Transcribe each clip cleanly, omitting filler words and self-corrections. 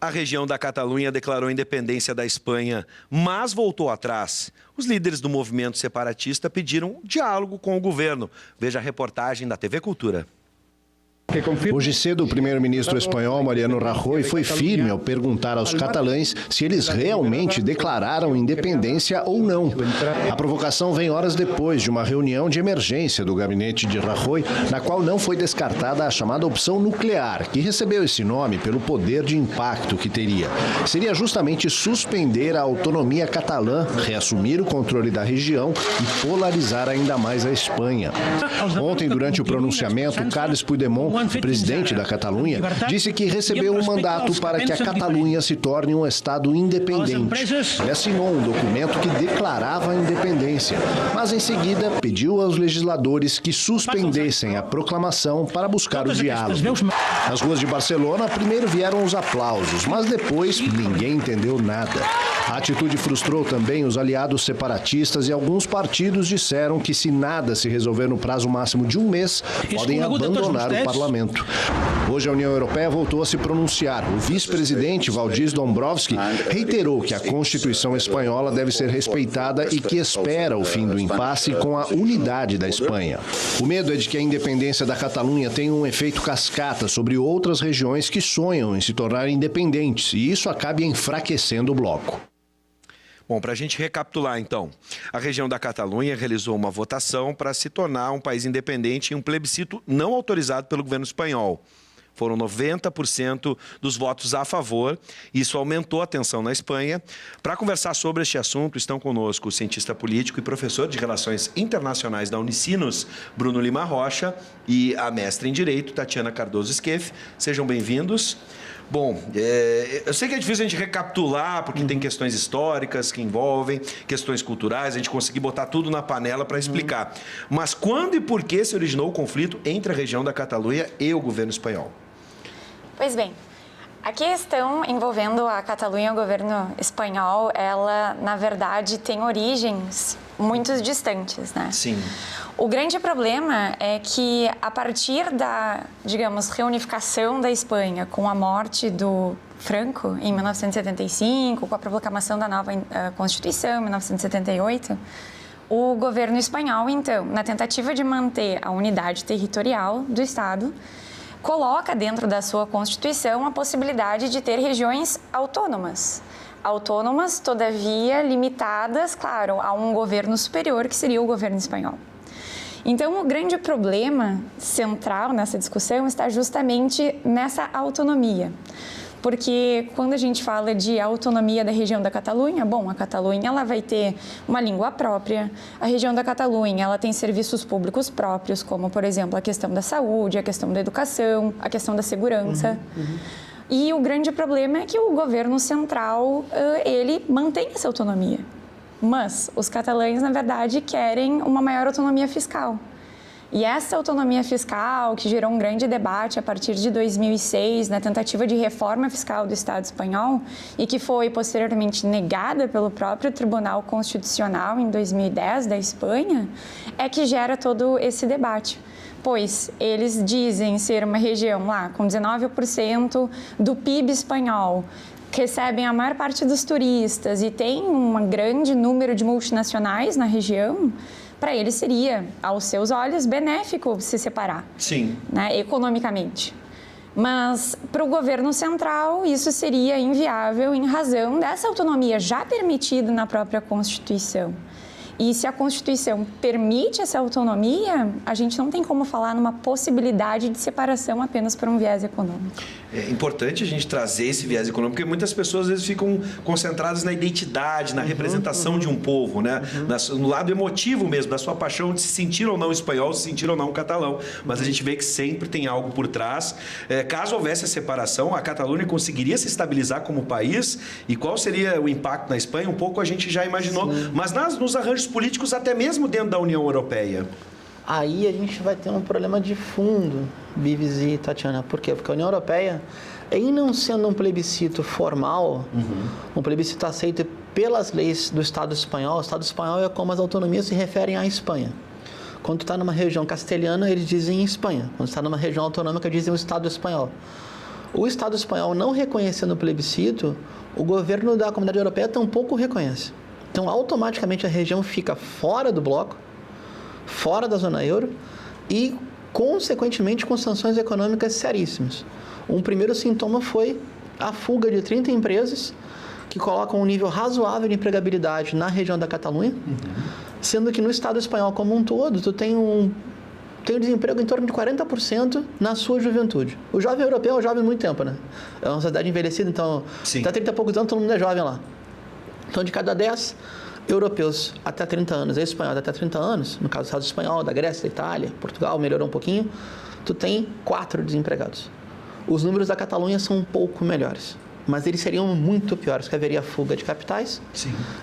A região da Catalunha declarou independência da Espanha, mas voltou atrás. Os líderes do movimento separatista pediram diálogo com o governo. Veja a reportagem da TV Cultura. Hoje cedo, o primeiro-ministro espanhol Mariano Rajoy foi firme ao perguntar aos catalães se eles realmente declararam independência ou não. A provocação vem horas depois de uma reunião de emergência do gabinete de Rajoy, na qual não foi descartada a chamada opção nuclear, que recebeu esse nome pelo poder de impacto que teria. Seria justamente suspender a autonomia catalã, reassumir o controle da região e polarizar ainda mais a Espanha. Ontem, durante o pronunciamento, Carles Puigdemont, o presidente da Catalunha, disse que recebeu um mandato para que a Catalunha se torne um estado independente. Ele assinou um documento que declarava a independência, mas em seguida pediu aos legisladores que suspendessem a proclamação para buscar o diálogo. Nas ruas de Barcelona, primeiro vieram os aplausos, mas depois ninguém entendeu nada. A atitude frustrou também os aliados separatistas e alguns partidos disseram que se nada se resolver no prazo máximo de um mês, podem abandonar o parlamento. Hoje a União Europeia voltou a se pronunciar. O vice-presidente Valdis Dombrovskis reiterou que a Constituição espanhola deve ser respeitada e que espera o fim do impasse com a unidade da Espanha. O medo é de que a independência da Catalunha tenha um efeito cascata sobre outras regiões que sonham em se tornar independentes e isso acabe enfraquecendo o bloco. Bom, para a gente recapitular, então, a região da Catalunha realizou uma votação para se tornar um país independente em um plebiscito não autorizado pelo governo espanhol. Foram 90% dos votos a favor. Isso aumentou a tensão na Espanha. Para conversar sobre este assunto, estão conosco o cientista político e professor de Relações Internacionais da Unicinos, Bruno Lima Rocha, e a mestra em Direito, Tatiana Cardoso Skeff. Sejam bem-vindos. Bom, eu sei que é difícil a gente recapitular, porque tem questões históricas que envolvem, questões culturais, a gente conseguir botar tudo na panela para explicar. Mas quando e por que se originou o conflito entre a região da Catalunha e o governo espanhol? Pois bem, a questão envolvendo a Catalunha e o governo espanhol, ela, na verdade, tem origens muito distantes, né? Sim. O grande problema é que, a partir da, digamos, reunificação da Espanha com a morte do Franco em 1975, com a proclamação da nova Constituição em 1978, o governo espanhol, então, na tentativa de manter a unidade territorial do Estado, coloca dentro da sua Constituição a possibilidade de ter regiões autônomas. Autônomas, todavia, limitadas, claro, a um governo superior, que seria o governo espanhol. Então, o grande problema central nessa discussão está justamente nessa autonomia. Porque quando a gente fala de autonomia da região da Catalunha, bom, a Catalunha ela vai ter uma língua própria, a região da Catalunha ela tem serviços públicos próprios, como, por exemplo, a questão da saúde, a questão da educação, a questão da segurança. E o grande problema é que o governo central, ele mantém essa autonomia. Mas os catalães, na verdade, querem uma maior autonomia fiscal. E essa autonomia fiscal, que gerou um grande debate a partir de 2006, na tentativa de reforma fiscal do Estado espanhol, e que foi posteriormente negada pelo próprio Tribunal Constitucional em 2010 da Espanha, é que gera todo esse debate. Pois eles dizem ser uma região lá com 19% do PIB espanhol, recebem a maior parte dos turistas e tem um grande número de multinacionais na região, para eles seria, aos seus olhos, benéfico se separar. Sim. Né, economicamente. Mas, para o governo central, isso seria inviável em razão dessa autonomia já permitida na própria Constituição. E se a Constituição permite essa autonomia, a gente não tem como falar numa possibilidade de separação apenas por um viés econômico. É importante a gente trazer esse viés econômico, porque muitas pessoas às vezes ficam concentradas na identidade, na representação de um povo, né? No lado emotivo mesmo, da sua paixão de se sentir ou não espanhol, se sentir ou não catalão. Mas a gente vê que sempre tem algo por trás. Caso houvesse a separação, a Catalunha conseguiria se estabilizar como país? E qual seria o impacto na Espanha? Um pouco a gente já imaginou. Sim. Mas nos arranjos políticos, até mesmo dentro da União Europeia. Aí a gente vai ter um problema de fundo, Bives e Tatiana. Por quê? Porque a União Europeia, em não sendo um plebiscito formal, um plebiscito aceito pelas leis do Estado espanhol, o Estado espanhol é como as autonomias se referem à Espanha. Quando está numa região castelhana, eles dizem Espanha. Quando está numa região autonômica, dizem o Estado espanhol. O Estado espanhol não reconhecendo o plebiscito, o governo da Comunidade Europeia tampouco reconhece. Então, automaticamente, a região fica fora do bloco, fora da zona euro e, consequentemente, com sanções econômicas seríssimas. Um primeiro sintoma foi a fuga de 30 empresas que colocam um nível razoável de empregabilidade na região da Catalunha, sendo que no Estado espanhol como um todo, tu tem um desemprego em torno de 40% na sua juventude. O jovem europeu é um jovem há muito tempo, né? É uma sociedade envelhecida, então, até 30 e poucos anos, todo mundo é jovem lá. Então, de cada 10 europeus até 30 anos, espanhóis até 30 anos, no caso do Estado espanhol, da Grécia, da Itália, Portugal, melhorou um pouquinho, tu tem 4 desempregados. Os números da Catalunha são um pouco melhores, mas eles seriam muito piores, porque haveria fuga de capitais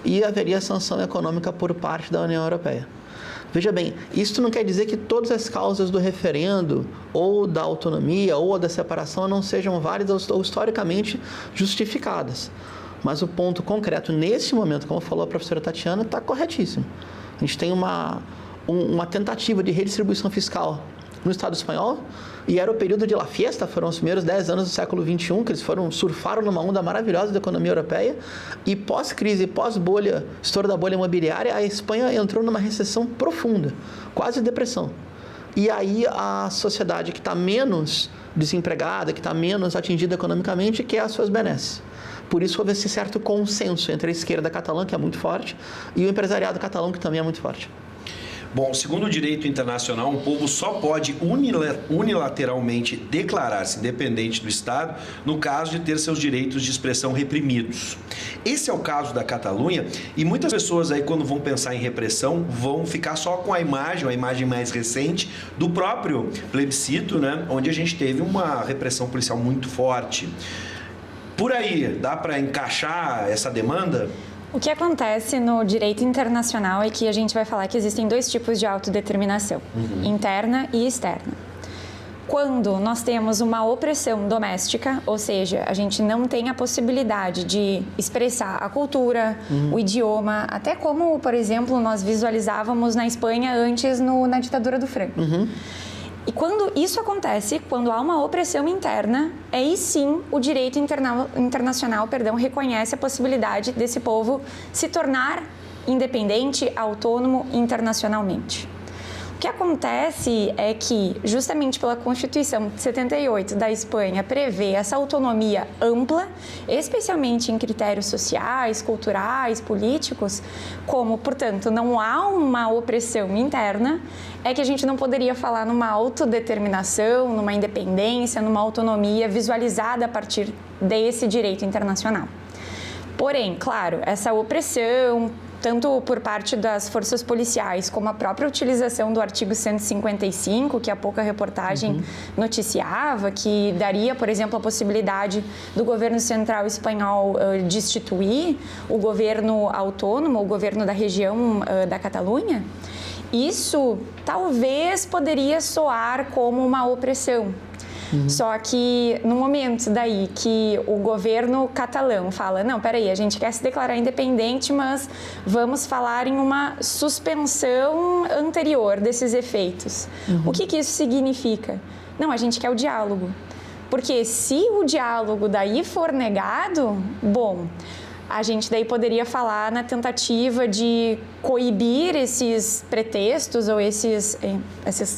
e haveria sanção econômica por parte da União Europeia. Veja bem, isso não quer dizer que todas as causas do referendo, ou da autonomia, ou da separação não sejam válidas ou historicamente justificadas. Mas o ponto concreto, nesse momento, como falou a professora Tatiana, está corretíssimo. A gente tem uma tentativa de redistribuição fiscal no Estado espanhol, e era o período de La Fiesta, foram os primeiros 10 anos do século XXI, que eles surfaram numa onda maravilhosa da economia europeia, e pós-crise, pós-bolha, estouro da bolha imobiliária, a Espanha entrou numa recessão profunda, quase depressão. E aí a sociedade que está menos desempregada, que está menos atingida economicamente, quer as suas benesses. Por isso houve esse certo consenso entre a esquerda catalã, que é muito forte, e o empresariado catalão, que também é muito forte. Bom, segundo o direito internacional, um povo só pode unilateralmente declarar-se independente do Estado no caso de ter seus direitos de expressão reprimidos. Esse é o caso da Catalunha, e muitas pessoas aí, quando vão pensar em repressão, vão ficar só com a imagem mais recente do próprio plebiscito, né, onde a gente teve uma repressão policial muito forte. Por aí, dá para encaixar essa demanda? O que acontece no direito internacional é que a gente vai falar que existem 2 tipos de autodeterminação, interna e externa. Quando nós temos uma opressão doméstica, ou seja, a gente não tem a possibilidade de expressar a cultura, o idioma, até como, por exemplo, nós visualizávamos na Espanha antes na ditadura do Franco. E quando isso acontece, quando há uma opressão interna, aí sim o direito internacional reconhece a possibilidade desse povo se tornar independente, autônomo internacionalmente. O que acontece é que, justamente pela Constituição de 78 da Espanha, prevê essa autonomia ampla, especialmente em critérios sociais, culturais, políticos, como, portanto, não há uma opressão interna, é que a gente não poderia falar numa autodeterminação, numa independência, numa autonomia visualizada a partir desse direito internacional. Porém, claro, essa opressão, tanto por parte das forças policiais, como a própria utilização do artigo 155, que há pouca reportagem noticiava, que daria, por exemplo, a possibilidade do governo central espanhol destituir o governo autônomo, o governo da região da Catalunha, isso talvez poderia soar como uma opressão. Só que no momento daí que o governo catalão fala, não, peraí, a gente quer se declarar independente, mas vamos falar em uma suspensão anterior desses efeitos. O que isso significa? Não, a gente quer o diálogo. Porque se o diálogo daí for negado, bom, a gente daí poderia falar na tentativa de coibir esses pretextos ou esses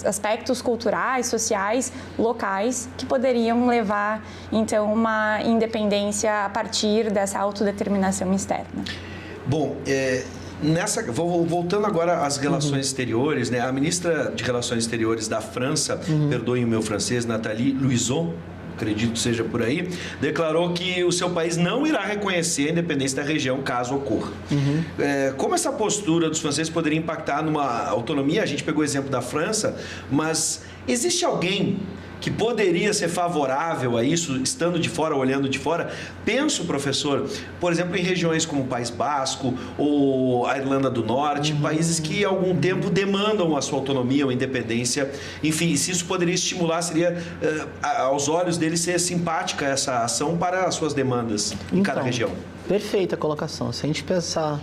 aspectos culturais, sociais, locais, que poderiam levar, então, uma independência a partir dessa autodeterminação externa. Bom, voltando agora às relações exteriores, né? A ministra de Relações Exteriores da França, perdoem o meu francês, Nathalie Louison, acredito que seja por aí, declarou que o seu país não irá reconhecer a independência da região caso ocorra. Como essa postura dos franceses poderia impactar numa autonomia? A gente pegou o exemplo da França, mas existe alguém que poderia ser favorável a isso, estando de fora, olhando de fora? Penso, professor, por exemplo, em regiões como o País Basco ou a Irlanda do Norte, países que há algum tempo demandam a sua autonomia ou independência. Enfim, se isso poderia estimular, seria, aos olhos deles, ser simpática essa ação para as suas demandas em cada região. Perfeita colocação. Se a gente pensar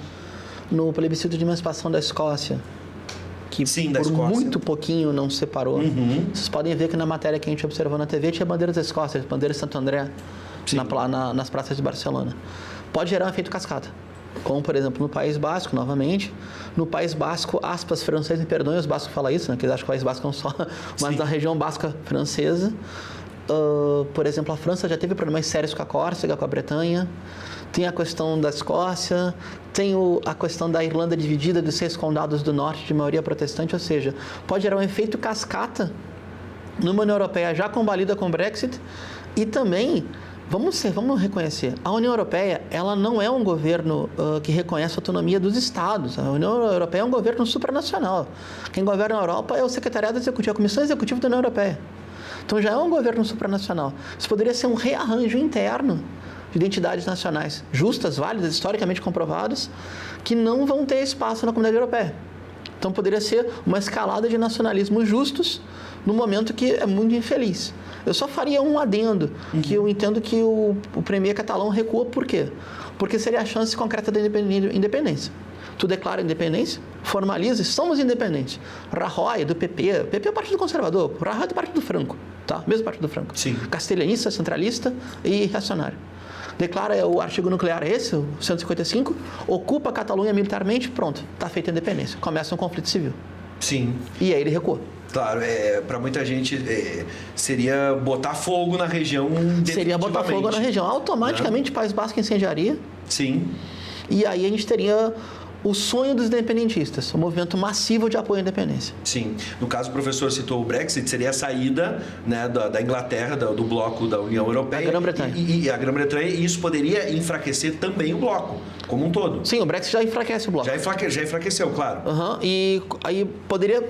no plebiscito de emancipação da Escócia, que Sim, da por Escócia. muito pouquinho não separou. Vocês podem ver que na matéria que a gente observou na TV tinha bandeiras da Escócia, bandeiras de Santo André, nas praças de Barcelona. Pode gerar um efeito cascata. Como, por exemplo, no País Basco, novamente. No País Basco, aspas, francês, me perdoem, os bascos falam isso, né? Que eles acham que o País Basco não só, mas da região basca francesa. Por exemplo, a França já teve problemas sérios com a Córcega, com a Bretanha. Tem a questão da Escócia, tem a questão da Irlanda dividida dos 6 condados do norte de maioria protestante, ou seja, pode gerar um efeito cascata numa União Europeia já combalida com o Brexit e também, vamos reconhecer, a União Europeia ela não é um governo que reconhece a autonomia dos Estados. A União Europeia é um governo supranacional. Quem governa a Europa é o Secretariado Executivo, a Comissão Executiva da União Europeia. Então já é um governo supranacional. Isso poderia ser um rearranjo interno de identidades nacionais justas, válidas, historicamente comprovadas, que não vão ter espaço na comunidade europeia. Então poderia ser uma escalada de nacionalismos justos num momento que é muito infeliz. Eu só faria um adendo, que eu entendo que o premier catalão recua. Por quê? Porque seria a chance concreta da independência. Tu declara independência, formaliza, somos independentes. Rajoy, do PP é o Partido Conservador, Rajoy é do Partido Franco, tá? Mesmo Partido Franco. Sim. Castelhanista, centralista e reacionário. Declara o artigo nuclear esse, o 155, ocupa a Catalunha militarmente, pronto, está feita a independência. Começa um conflito civil. Sim. E aí ele recua. Claro, para muita gente seria botar fogo na região. Seria botar fogo na região. Automaticamente, País Basco incendiaria. Sim. E aí a gente teria o sonho dos independentistas, um movimento massivo de apoio à independência. Sim. No caso, o professor citou o Brexit, seria a saída, né, da Inglaterra, do bloco da União Europeia. A Grã-Bretanha. E a Grã-Bretanha, e isso poderia enfraquecer também o bloco, como um todo. Sim, o Brexit já enfraquece o bloco. Já enfraqueceu, claro. E aí poderia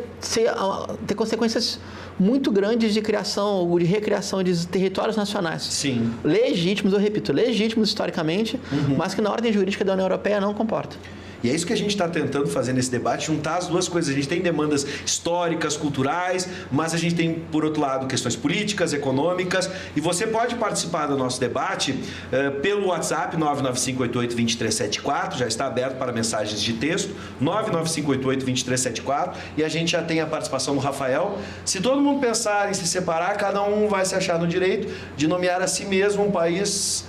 ter consequências muito grandes de criação ou de recriação de territórios nacionais. Sim. Legítimos, eu repito, legítimos historicamente, mas que na ordem jurídica da União Europeia não comporta. E é isso que a gente está tentando fazer nesse debate, juntar as duas coisas. A gente tem demandas históricas, culturais, mas a gente tem, por outro lado, questões políticas, econômicas. E você pode participar do nosso debate pelo WhatsApp 995882374, já está aberto para mensagens de texto, 995882374. E a gente já tem a participação do Rafael. Se todo mundo pensar em se separar, cada um vai se achar no direito de nomear a si mesmo um país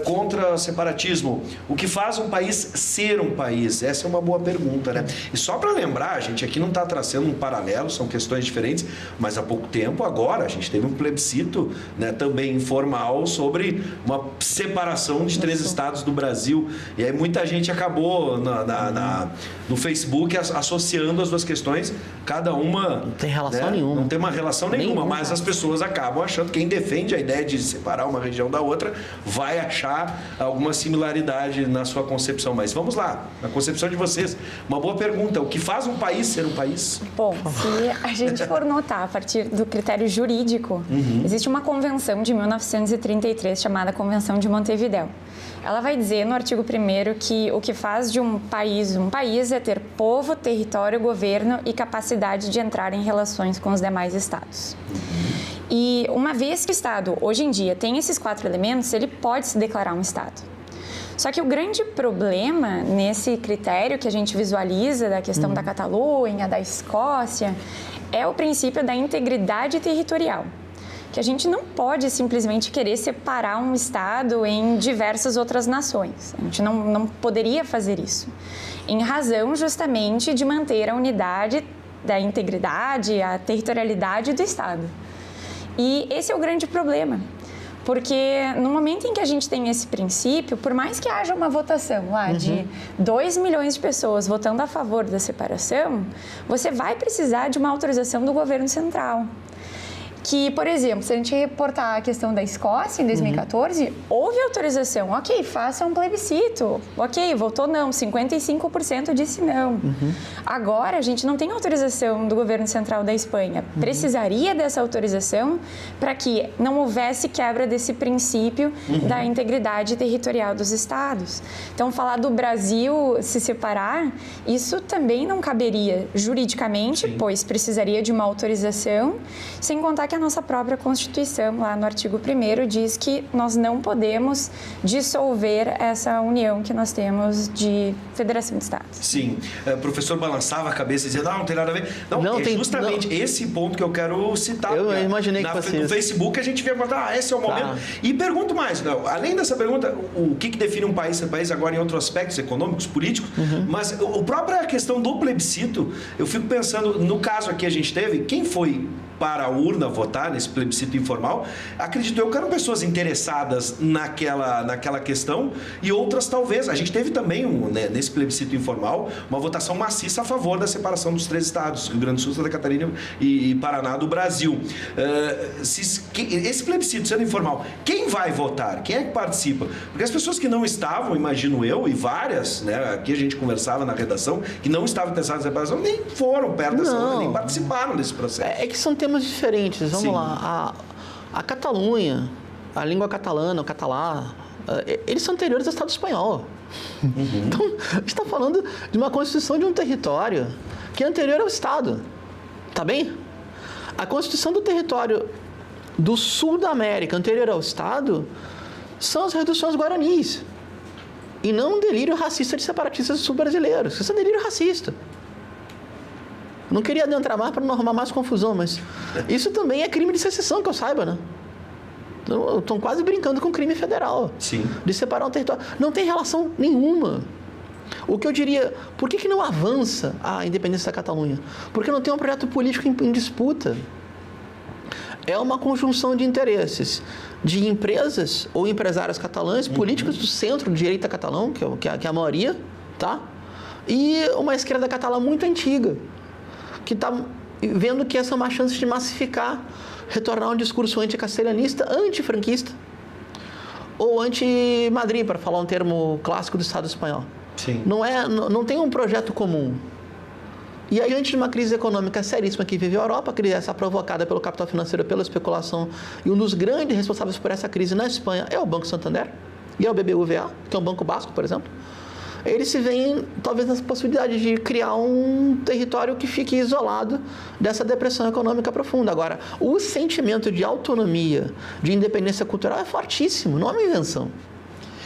contra o separatismo. O que faz um país ser um país? Essa é uma boa pergunta, né? E só para lembrar, a gente aqui não está traçando um paralelo, são questões diferentes, mas há pouco tempo, agora, a gente teve um plebiscito, né, também informal sobre uma separação de 3 estados do Brasil. E aí muita gente acabou no Facebook associando as duas questões, cada uma... Não tem relação nenhuma. Não tem uma relação nenhuma, mas as pessoas acabam achando, quem defende a ideia de separar uma região da outra, vai achar alguma similaridade na sua concepção. Mas vamos lá, na concepção de vocês. Uma boa pergunta, o que faz um país ser um país? Bom, se a gente for notar a partir do critério jurídico, existe uma convenção de 1933 chamada Convenção de Montevidéu. Ela vai dizer no artigo 1º que o que faz de um país é ter povo, território, governo e capacidade de entrar em relações com os demais estados. E uma vez que o Estado, hoje em dia, tem esses 4 elementos, ele pode se declarar um Estado. Só que o grande problema nesse critério que a gente visualiza da questão da Catalunha, da Escócia, é o princípio da integridade territorial. Que a gente não pode simplesmente querer separar um Estado em diversas outras nações. A gente não poderia fazer isso, em razão justamente de manter a unidade da integridade, a territorialidade do Estado. E esse é o grande problema, porque no momento em que a gente tem esse princípio, por mais que haja uma votação lá de 2 milhões de pessoas votando a favor da separação, você vai precisar de uma autorização do governo central. Que, por exemplo, se a gente reportar a questão da Escócia em 2014, houve autorização, ok, faça um plebiscito, ok, votou não, 55% disse não. Agora, a gente não tem autorização do governo central da Espanha. Precisaria dessa autorização para que não houvesse quebra desse princípio da integridade territorial dos estados. Então, falar do Brasil se separar, isso também não caberia juridicamente, pois precisaria de uma autorização, sem contar que a nossa própria Constituição, lá no artigo 1º, diz que nós não podemos dissolver essa união que nós temos de federação de estados. Sim. O professor balançava a cabeça dizendo, não tem nada a ver. Não, é justamente esse ponto que eu quero citar. Eu imaginei que fosse no Facebook a gente vê, esse é o momento. E pergunto mais, além dessa pergunta, o que define um país agora em outros aspectos econômicos, políticos, mas a própria questão do plebiscito, eu fico pensando, no caso aqui a gente teve, quem foi para a urna votar nesse plebiscito informal, acredito eu que eram pessoas interessadas naquela questão e outras talvez. A gente teve também, nesse plebiscito informal, uma votação maciça a favor da separação dos 3 estados, Rio Grande do Sul, Santa Catarina e Paraná do Brasil. Esse plebiscito sendo informal, quem vai votar? Quem é que participa? Porque as pessoas que não estavam, imagino eu, e várias, aqui a gente conversava na redação, que não estavam interessadas na separação, nem foram perto dessa urna, nem participaram desse processo. É que são temas diferentes. Vamos lá. A Catalunha, a língua catalana, o catalá, eles são anteriores ao Estado espanhol. Então, a gente está falando de uma constituição de um território que é anterior ao Estado. Tá bem? A constituição do território do sul da América, anterior ao Estado, são as reduções guaranis. E não um delírio racista de separatistas sul-brasileiros. Isso é um delírio racista. Não queria adentrar mais para não arrumar mais confusão, mas isso também é crime de secessão, que eu saiba, né? Estão quase brincando com crime federal. Sim. De separar um território. Não tem relação nenhuma. O que eu diria, por que não avança a independência da Catalunha? Porque não tem um projeto político em disputa. É uma conjunção de interesses de empresas ou empresários catalães, políticos do centro-direita catalão, que é a maioria, tá? E uma esquerda catalã muito antiga, que está vendo que essa é uma chance de massificar, retornar um discurso anticastelhanista, antifranquista, ou anti-Madrid, para falar um termo clássico do Estado espanhol. Sim. Não tem um projeto comum. E aí, antes de uma crise econômica seríssima que vive a Europa, a crise essa provocada pelo capital financeiro, pela especulação, e um dos grandes responsáveis por essa crise na Espanha é o Banco Santander, e é o BBVA, que é um banco basco, por exemplo. Eles se veem, talvez, nessa possibilidade de criar um território que fique isolado dessa depressão econômica profunda. Agora, o sentimento de autonomia, de independência cultural é fortíssimo, não é uma invenção.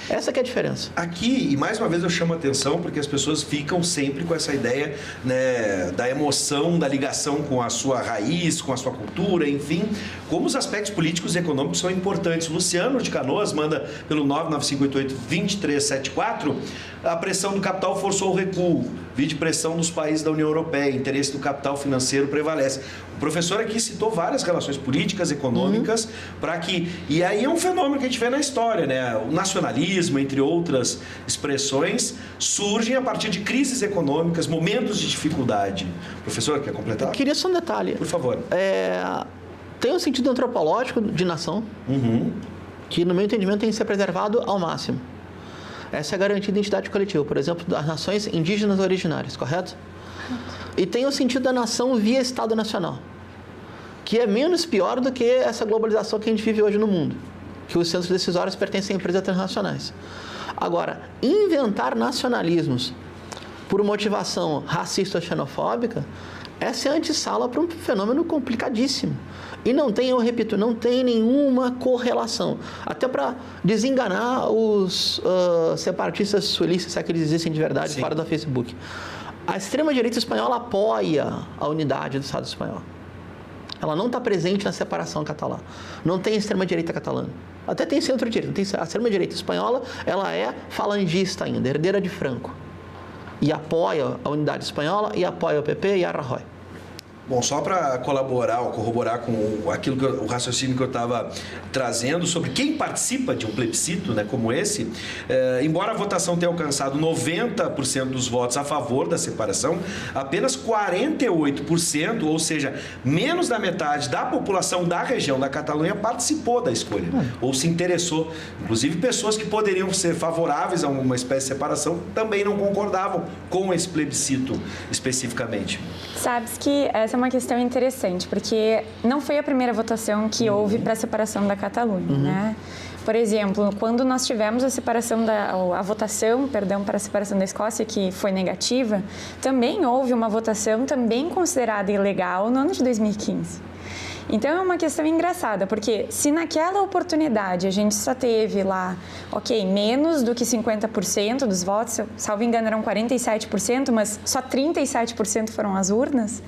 Essa que é a diferença. Aqui, e mais uma vez eu chamo a atenção, porque as pessoas ficam sempre com essa ideia, né, da emoção, da ligação com a sua raiz, com a sua cultura, enfim, como os aspectos políticos e econômicos são importantes. Luciano de Canoas manda pelo 99588-2374, a pressão do capital forçou o recuo, vide pressão dos países da União Europeia, interesse do capital financeiro prevalece. O professor aqui citou várias relações políticas, econômicas, para que... E aí é um fenômeno que a gente vê na história, né? O nacionalismo, entre outras expressões, surgem a partir de crises econômicas, momentos de dificuldade. Professor, quer completar? Eu queria só um detalhe. Por favor. Tem um sentido antropológico de nação, que, no meu entendimento, tem que ser preservado ao máximo. Essa é a garantia de identidade coletiva, por exemplo, das nações indígenas originárias, correto? E tem o sentido da nação via Estado Nacional, que é menos pior do que essa globalização que a gente vive hoje no mundo, que os centros decisórios pertencem a empresas transnacionais. Agora, inventar nacionalismos por motivação racista ou xenofóbica, essa é a antessala para um fenômeno complicadíssimo. E não tem, eu repito, não tem nenhuma correlação. Até para desenganar os separatistas sulistas, se é que eles existem de verdade, fora do Facebook. A extrema-direita espanhola apoia a unidade do Estado espanhol. Ela não está presente na separação catalã. Não tem extrema-direita catalã. Até tem centro-direita. A extrema-direita espanhola, ela é falangista ainda, herdeira de Franco. E apoia a unidade espanhola, e apoia o PP e a Rajoy. Bom, só para colaborar ou corroborar com o raciocínio que eu estava trazendo sobre quem participa de um plebiscito, né, como esse, embora a votação tenha alcançado 90% dos votos a favor da separação, apenas 48%, ou seja, menos da metade da população da região da Catalunha participou da escolha, ou se interessou. Inclusive, pessoas que poderiam ser favoráveis a uma espécie de separação também não concordavam com esse plebiscito especificamente. Sabes que essa é uma questão interessante, porque não foi a primeira votação que houve para a separação da Catalunha, né? Por exemplo, quando nós tivemos a votação para a separação da Escócia, que foi negativa, também houve uma votação também considerada ilegal no ano de 2015. Então é uma questão engraçada, porque se naquela oportunidade a gente só teve lá, menos do que 50% dos votos, salvo engano eram 47%, mas só 37% foram às urnas,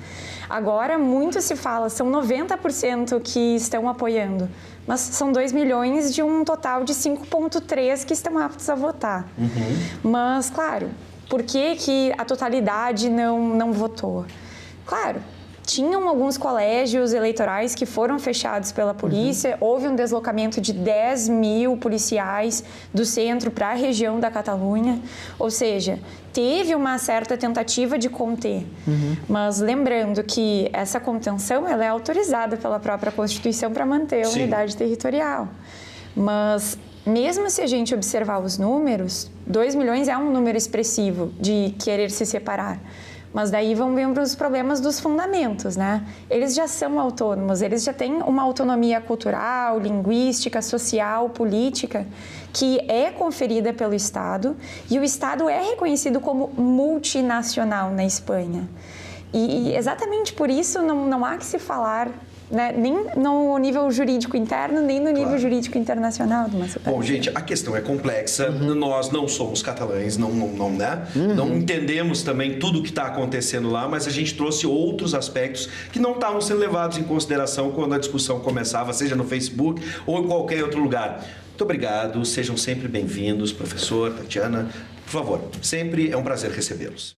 agora muito se fala, são 90% que estão apoiando, mas são 2 milhões de um total de 5,3 que estão aptos a votar. Mas, claro, por que a totalidade não votou? Claro, tinham alguns colégios eleitorais que foram fechados pela polícia, houve um deslocamento de 10 mil policiais do centro para a região da Catalunha, ou seja, teve uma certa tentativa de conter. Mas lembrando que essa contenção ela é autorizada pela própria Constituição para manter a unidade territorial. Mas mesmo se a gente observar os números, 2 milhões é um número expressivo de querer se separar. Mas daí vão vir os problemas dos fundamentos, né? Eles já são autônomos, eles já têm uma autonomia cultural, linguística, social, política, que é conferida pelo Estado, e o Estado é reconhecido como multinacional na Espanha. E exatamente por isso não há que se falar, né, nem no nível jurídico interno, nem no nível jurídico internacional de uma separação. Bom, gente, a questão é complexa. Nós não somos catalães, né? Não entendemos também tudo o que está acontecendo lá, mas a gente trouxe outros aspectos que não estavam sendo levados em consideração quando a discussão começava, seja no Facebook ou em qualquer outro lugar. Muito obrigado, sejam sempre bem-vindos, professor, Tatiana. Por favor, sempre é um prazer recebê-los.